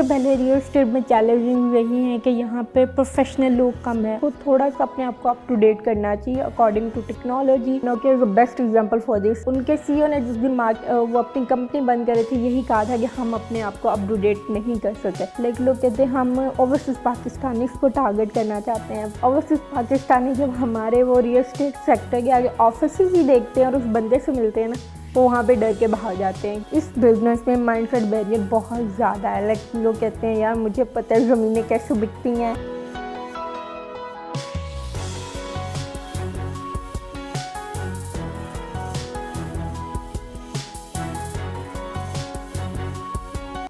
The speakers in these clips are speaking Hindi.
सबसे पहले रियल एस्टेट में चैलेंजिंग रही है कि यहाँ पे प्रोफेशनल लोग कम है, तो थोड़ा सा अपने आप को अप टू डेट करना चाहिए according to technology. Nokia is the best example for this. उनके सीईओ ने जिस दिन वो अपनी कंपनी बंद करे थे, यही कहा था कि हम अपने आप को अप टू डेट नहीं कर सकते। लेकिन लोग कहते हैं हम ओवरसीज पाकिस्तानी को टारगेट करना चाहते हैं। ओवरसीज पाकिस्तानी जब हमारे वो रियल एस्टेट सेक्टर के आगे ऑफिस ही देखते हैं और उस बंदे से मिलते हैं ना, तो वहाँ पे डर के भाग जाते हैं। इस बिज़नेस में माइंडसेट बैरियर बहुत ज़्यादा है। लाइक लोग कहते हैं यार मुझे पता है ज़मीनें कैसे बिकती हैं।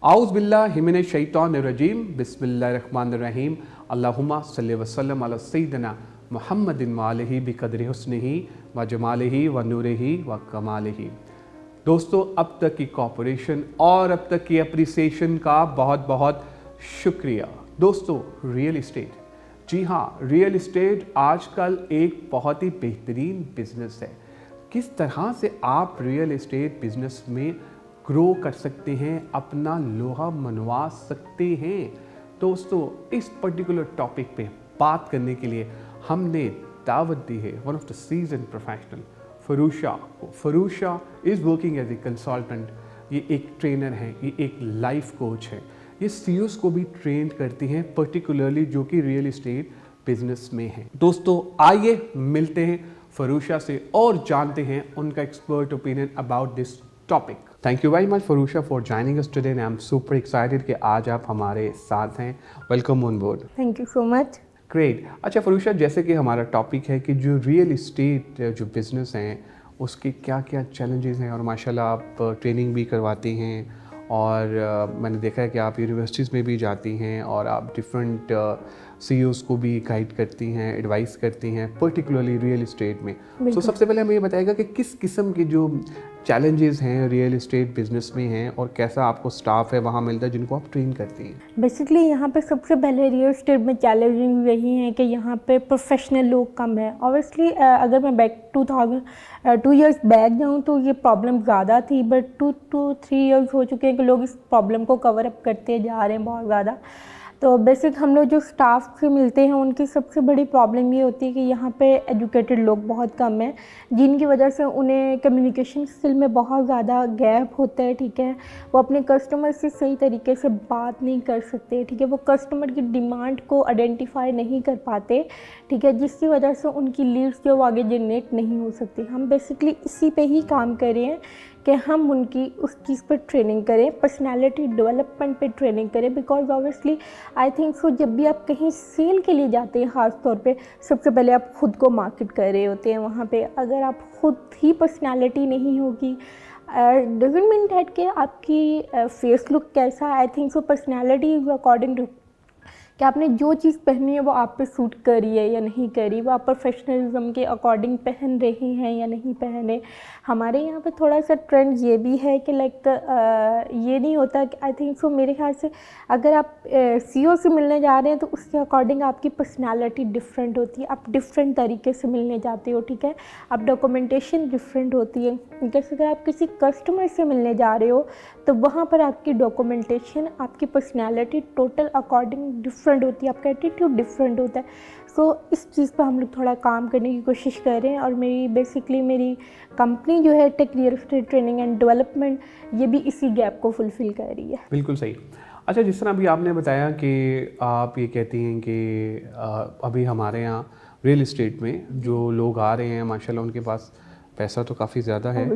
आउज़ बिल्लाहि मिनश शैतानिर रजीम बिस्मिल्लाहिर्रहमानिर रहीम अल्लाहुम्मा सल्लि व सल्लिम अला सय्यिदिना मुहम्मदिन व आलिहि बिक़द्रि हुस्निही व जमालिही व नूरिही व कमालिही। दोस्तों, अब तक की कोऑपरेशन और अब तक की अप्रिसिएशन का बहुत बहुत शुक्रिया। दोस्तों, रियल इस्टेट, जी हाँ, रियल इस्टेट आजकल एक बहुत ही बेहतरीन बिजनेस है। किस तरह से आप रियल इस्टेट बिजनेस में ग्रो कर सकते हैं, अपना लोहा मनवा सकते हैं। दोस्तों, इस पर्टिकुलर टॉपिक पे बात करने के लिए हमने दावत दी है one of the season professional Farusha को। Farusha is working as a consultant. ये एक ट्रेनर है, ये एक लाइफ कोच है। ये सीईओज़ को भी ट्रेन करती हैं, पर्टिकुलरली जो कि रियल इस्टेट बिजनेस में हैं। दोस्तों, आइए मिलते हैं फरूशा से और जानते हैं उनका expert opinion about this topic. Thank you very much Farusha for joining us today and I am super excited कि आज आप हमारे साथ हैं। Welcome on board. Thank you so much. Great. अच्छा फरूशा, जैसे कि हमारा टॉपिक है कि जो रियल इस्टेट जो बिज़नेस हैं उसके क्या क्या चैलेंजेस हैं, और माशाल्लाह आप ट्रेनिंग भी करवाती हैं और मैंने देखा है कि आप यूनिवर्सिटीज़ में भी जाती हैं और आप डिफरेंट सीईओज़ को भी गाइड करती हैं, एडवाइस करती हैं, पर्टिकुलरली रियल इस्टेट में। तो सबसे पहले हमें ये बताइएगा कि किस किस्म के जो चैलेंजेस हैं रियल इस्टेट बिजनेस में हैं और कैसा आपको स्टाफ है वहाँ मिलता है जिनको आप ट्रेन करती हैं। बेसिकली यहाँ पे सबसे पहले रियल एस्टेट में चैलेंजिंग रही है कि यहाँ पे प्रोफेशनल लोग कम है। ऑब्वियसली अगर मैं बैक 2 ईयर्स बैक जाऊँ तो ये प्रॉब्लम ज़्यादा थी, बट 2 to 3 ईयर्स हो चुके हैं कि लोग इस प्रॉब्लम को कवर अप करते जा रहे हैं बहुत ज़्यादा। तो बेसिक हम लोग जो स्टाफ से मिलते हैं उनकी सबसे बड़ी प्रॉब्लम ये होती है कि यहाँ पे एजुकेटेड लोग बहुत कम हैं, जिनकी वजह से उन्हें कम्युनिकेशन स्किल में बहुत ज़्यादा गैप होता है। ठीक है, वो अपने कस्टमर से सही तरीके से बात नहीं कर सकते। ठीक है, वो कस्टमर की डिमांड को आइडेंटिफाई नहीं कर पाते। ठीक है, जिसकी वजह से उनकी लीड्स जो आगे जनरेट नहीं हो सकती। हम बेसिकली इसी पे ही काम कर रहे हैं कि हम उनकी उस चीज़ पर ट्रेनिंग करें, पर्सनालिटी डेवलपमेंट पे ट्रेनिंग करें। बिकॉज ऑब्वियसली आई थिंक सो जब भी आप कहीं सेल के लिए जाते हैं, ख़ास तौर पे सबसे पहले आप खुद को मार्केट कर रहे होते हैं। वहाँ पे अगर आप खुद ही पर्सनालिटी नहीं होगी, डजंट मीन दैट कि आपकी फेस लुक कैसा, I think so personality is according to कि आपने जो चीज़ पहनी है वो आप पे सूट करी है या नहीं करी, वो आप प्रोफेशनलिज्म के अकॉर्डिंग पहन रहे हैं या नहीं पहने। हमारे यहाँ पे थोड़ा सा ट्रेंड ये भी है कि लाइक ये नहीं होता कि आई थिंक सो मेरे ख्याल से अगर आप सीईओ से मिलने जा रहे हैं तो उसके अकॉर्डिंग आपकी पर्सनालिटी डिफरेंट होती है, आप डिफरेंट तरीके से मिलने जाते हो। ठीक है, आप डॉक्यूमेंटेशन डिफरेंट होती है। जैसे अगर आप किसी कस्टमर से मिलने जा रहे हो तो वहाँ पर आपकी डॉक्यूमेंटेशन, आपकी पर्सनालिटी टोटल अकॉर्डिंग डिफरेंट होती है, आपका एटीट्यूड डिफरेंट होता है। सो इस चीज़ पर हम लोग थोड़ा काम करने की कोशिश कर रहे हैं और मेरी कंपनी जो है tech real estate training and development, ये भी इसी गैप को फुलफ़िल कर रही है। बिल्कुल सही। अच्छा, जिस तरह अभी आपने बताया कि आप ये कहती हैं कि अभी हमारे यहाँ रियल इस्टेट में जो लोग आ रहे हैं माशाल्लाह उनके पास पैसा तो काफ़ी ज़्यादा है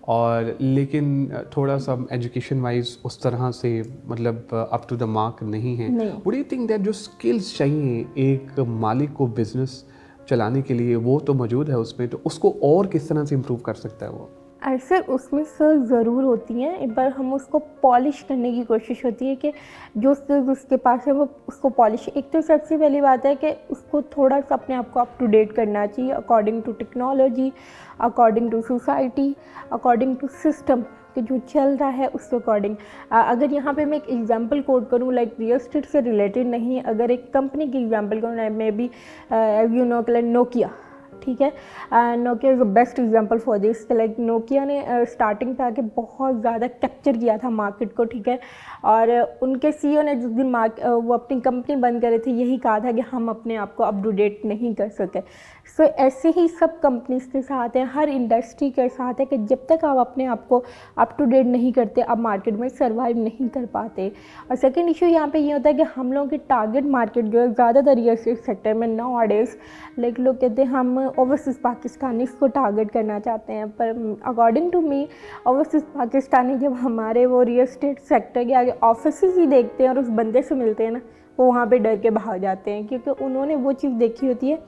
और लेकिन थोड़ा सा एजुकेशन वाइज उस तरह से मतलब अप टू द मार्क नहीं है। What do you think that जो स्किल्स चाहिए एक मालिक को बिजनेस चलाने के लिए वो तो मौजूद है उसमें, तो उसको और किस तरह से इम्प्रूव कर सकता है वो? ऐसे उसमें स्किल्स ज़रूर होती हैं, एक बार हम उसको पॉलिश करने की कोशिश होती है कि जो स्किल्स उसके पास है वो उसको पॉलिश। एक तो सबसे पहली बात है कि उसको थोड़ा सा अपने आप को अप टू डेट करना चाहिए according to technology, according to society, according to system कि जो चल रहा है उसके अकॉर्डिंग। अगर यहाँ पे मैं एक एग्जांपल कोट करूँ, लाइक रियल एस्टेट से रिलेटेड नहीं, अगर एक कंपनी की एग्जांपल करूँ, maybe as you know Nokia ठीक है। Nokia is the best example for this. Like Nokia ने स्टार्टिंग पे आके बहुत ज़्यादा कैप्चर किया था मार्केट को, ठीक है। और उनके सीईओ ने जिस दिन वो अपनी कंपनी बंद करे थे, यही कहा था कि हम अपने आप को अप टू डेट नहीं कर सके। सो ऐसे ही सब कंपनीज के साथ है, हर इंडस्ट्री के साथ है कि जब तक आप अपने आप को अप टू डेट नहीं करते, आप मार्केट में सर्वाइव नहीं कर पाते। और सेकेंड इशू यहाँ पे ये होता है कि हम लोगों की टारगेट मार्केट जो है ज़्यादातर रियल एस्टेट सेक्टर में नाउ डेज, लाइक लोग कहते हैं हम ओवरसीज़ पाकिस्तानी को टारगेट करना चाहते हैं, पर according to me overseas Pakistani जब हमारे वो रियल एस्टेट सेक्टर के आगे ऑफिस ही देखते हैं और उस बंदे से मिलते हैं ना, वो वहाँ पे डर के भाग जाते हैं, क्योंकि उन्होंने वो चीज़ देखी होती है,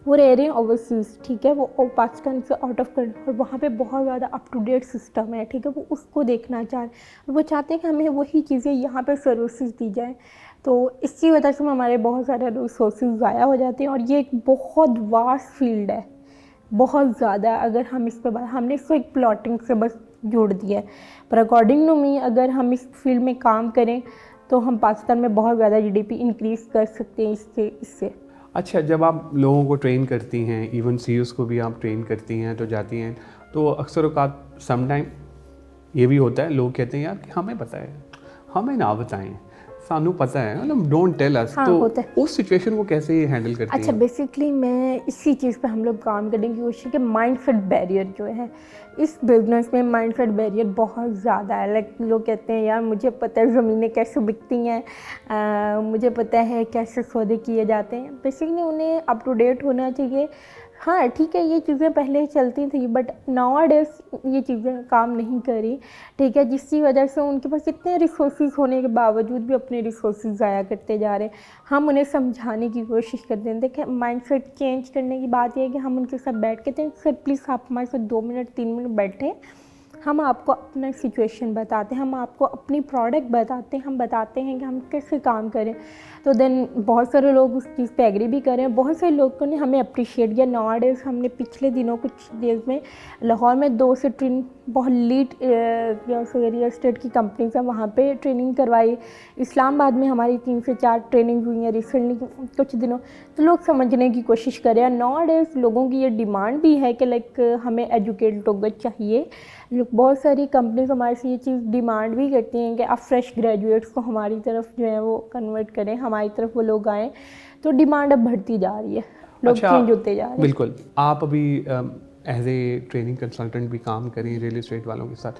वो रह रहे हैं ओवरसीज़, ठीक है, वो पाकिस्तान से आउट ऑफ कंट्री, और वहाँ पे बहुत ज़्यादा अप टू डेट सिस्टम है, ठीक है, वो उसको देखना चाह रहे हैं। वो चाहते हैं कि हमें वही चीज़ें यहाँ पे सर्विसेज दी जाएँ। तो इसी वजह से हमारे बहुत सारे रिसोर्सेज ज़ाया हो जाते हैं, और ये एक बहुत वास्ट फील्ड है, बहुत ज़्यादा। अगर हम इस पर हमने इसको एक प्लॉटिंग से बस जोड़ दिया है, पर अकॉर्डिंग टू मी अगर हम इस फील्ड में काम करें तो हम पाकिस्तान में बहुत ज़्यादा जीडीपी इंक्रीज़ कर सकते हैं इससे। अच्छा, जब आप लोगों को ट्रेन करती हैं, इवन सीईओज को भी आप ट्रेन करती हैं, तो जाती हैं, तो अक्सर औक़ात समटाइम ये भी होता है, लोग कहते हैं यार कि हमें पता है, हमें ना बताएं, सानू पता है, मतलब डोंट टेल अस। हाँ, तो उस सिचुएशन को कैसे हैंडल करती हैं? अच्छा, बेसिकली मैं इसी चीज़ पे हम लोग काम करने की कोशिश कि माइंडसेट बैरियर जो है इस बिज़नेस में, माइंडसेट बैरियर बहुत ज़्यादा है। लाइक लोग कहते हैं यार मुझे पता है ज़मीनें कैसे बिकती हैं, मुझे पता है कैसे सौदे किए जाते हैं। बेसिकली उन्हें अप टू डेट होना चाहिए। हाँ ठीक है, ये चीज़ें पहले चलती थी, बट नाउ डेज ये चीज़ें काम नहीं करी, ठीक है, जिसकी वजह से उनके पास इतने रिसोर्सेज होने के बावजूद भी अपने रिसोर्सेज ज़ाया करते जा रहे हैं। हम उन्हें समझाने की कोशिश करते हैं। देखें, माइंडसेट चेंज करने की बात यह है कि हम उनके साथ बैठ के सर प्लीज़ आप हमारे साथ 2 मिनट 3 मिनट बैठें, हम आपको अपना सिचुएशन बताते हैं, हम आपको अपनी प्रोडक्ट बताते हैं, हम बताते हैं कि हम कैसे काम करें। तो देन बहुत सारे लोग उस चीज़ पे एग्री भी करें, बहुत सारे लोगों ने हमें अप्रिशिएट किया। नाउ डेज़ हमने पिछले दिनों कुछ डेज़ में लाहौर में 2 से 3 बहुत लीड रियल एस्टेट की कंपनीज हैं, वहाँ पे ट्रेनिंग करवाई। इस्लामाबाद में हमारी 3 से 4 ट्रेनिंग हुई हैं रिसेंटली कुछ दिनों। तो लोग समझने की कोशिश करें। नाउ डेज़ लोगों की ये डिमांड भी है कि लाइक हमें एजुकेटेड लोग चाहिए। बहुत सारी कंपनीज हमारे से ये चीज़ डिमांड भी करती हैं कि आप फ्रेश ग्रेजुएट्स को हमारी तरफ जो है वो कन्वर्ट करें, हमारी तरफ वो लोग आएँ। तो डिमांड अब बढ़ती जा रही है, लोग चेंज होते जा रहे हैं। बिल्कुल। आप अभी एज ए ट्रेनिंग कंसल्टेंट भी काम करें रियल एस्टेट वालों के साथ,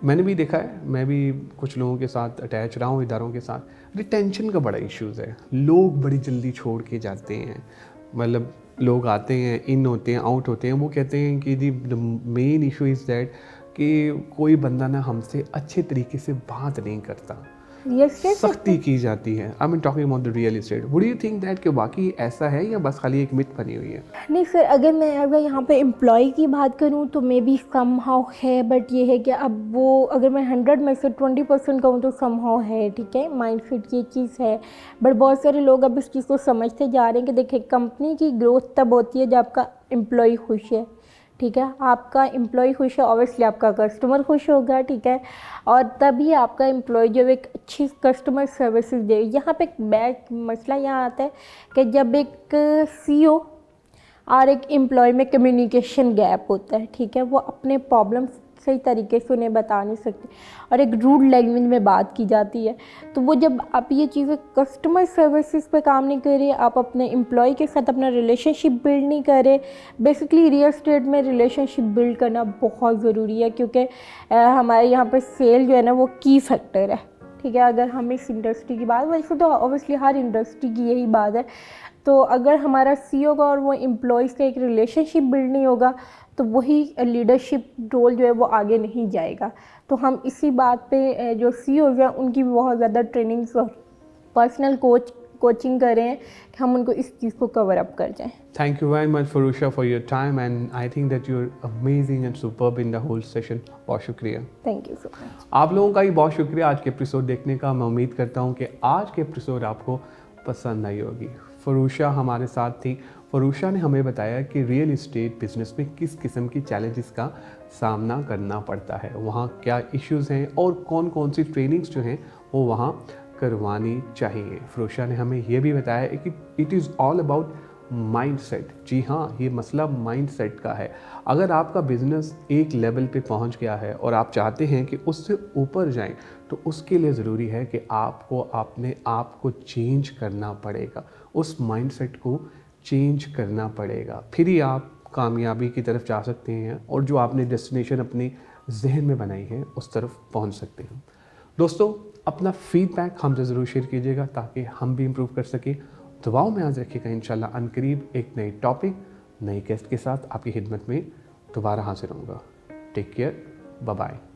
मैंने भी देखा है, मैं भी कुछ लोगों के साथ अटैच रहा हूँ, इदारों के साथ। रिटेंशन का बड़ा इश्यूज़ है, लोग बड़ी जल्दी छोड़ के जाते हैं। मतलब लोग आते हैं, इन होते हैं, आउट होते हैं। वो कहते हैं कि the main issue is that कि कोई बंदा ना हमसे अच्छे तरीके से बात नहीं करता, सख्ती की जाती है। I am talking about the real estate. Would you think that कि वाकई ऐसा है या बस खाली एक मिथ बनी हुई है? नहीं सर, अगर यहाँ पे एम्प्लॉय की बात करूँ तो मे बी समहाउ है, बट ये है कि अब वो अगर मैं 100 में से 20% कहूँ तो समहाउ है, ठीक है, माइंडसेट ये चीज़ है। बट बहुत सारे लोग अब इस चीज़ को समझते जा रहे हैं कि देखिए कंपनी की ग्रोथ तब होती है जब आपका एम्प्लॉय खुश है, ठीक है, आपका एम्प्लॉय खुश है, ऑब्वियसली आपका कस्टमर खुश होगा, ठीक है, और तभी आपका एम्प्लॉय जो एक अच्छी कस्टमर सर्विसेज दे। यहाँ पे एक बैड मसला यहाँ आता है कि जब एक सीईओ और एक एम्प्लॉय में कम्युनिकेशन गैप होता है, ठीक है, वो अपने प्रॉब्लम्स सही तरीके से उन्हें बता नहीं सकते और एक रूड लैंग्वेज में बात की जाती है। तो वो जब आप ये चीज़ें कस्टमर सर्विसेज पे काम नहीं कर रहे, आप अपने एम्प्लॉय के साथ अपना रिलेशनशिप बिल्ड नहीं कर रहे। बेसिकली रियल एस्टेट में रिलेशनशिप बिल्ड करना बहुत ज़रूरी है, क्योंकि हमारे यहाँ पर सेल जो है ना वो की फैक्टर है, ठीक है। अगर हम इस इंडस्ट्री की बात, वैसे तो ऑब्वियसली हर इंडस्ट्री की यही बात है, तो अगर हमारा सीईओ का और वो एम्प्लॉयज़ का एक रिलेशनशिप बिल्ड नहीं होगा तो वही लीडरशिप रोल जो है वो आगे नहीं जाएगा। तो हम इसी बात पे जो सीईओज़ हैं उनकी भी बहुत ज़्यादा ट्रेनिंग्स और पर्सनल कोचिंग कर रहे हैं कि हम उनको इस चीज़ को कवर अप कर जाएं। Thank you very much, Farusha, for your time, and I think that you're amazing and superb in the whole session. बहुत शुक्रिया। Thank you so much. आप लोगों का भी बहुत शुक्रिया आज के एपिसोड देखने का। मैं उम्मीद करता हूँ कि आज के एपिसोड आपको पसंद आई होगी। फरूशा हमारे साथ थी। फरूशा ने हमें बताया कि रियल एस्टेट बिजनेस में किस किस्म की चैलेंजेस का सामना करना पड़ता है, वहाँ क्या इश्यूज़ हैं और कौन कौन सी ट्रेनिंग्स जो हैं वो वहाँ करवानी चाहिए। फरूशा ने हमें ये भी बताया कि it is all about mindset. जी हाँ, ये मसला माइंडसेट का है। अगर आपका बिज़नेस एक लेवल पे पहुंच गया है और आप चाहते हैं कि उससे ऊपर जाएं, तो उसके लिए ज़रूरी है कि आपको अपने आप को चेंज करना पड़ेगा, उस माइंडसेट को चेंज करना पड़ेगा, फिर ही आप कामयाबी की तरफ जा सकते हैं और जो आपने डेस्टिनेशन अपने जहन में बनाई है उस तरफ पहुंच सकते हैं। दोस्तों, अपना फीडबैक हमसे ज़रूर शेयर कीजिएगा ताकि हम भी इम्प्रूव कर सकें। दुआओं में याद रखिएगा। इंशाल्लाह अनकरीब एक नई टॉपिक, नई गेस्ट के साथ आपकी खिदमत में दोबारा हाजिर होऊंगा। Take care, bye bye.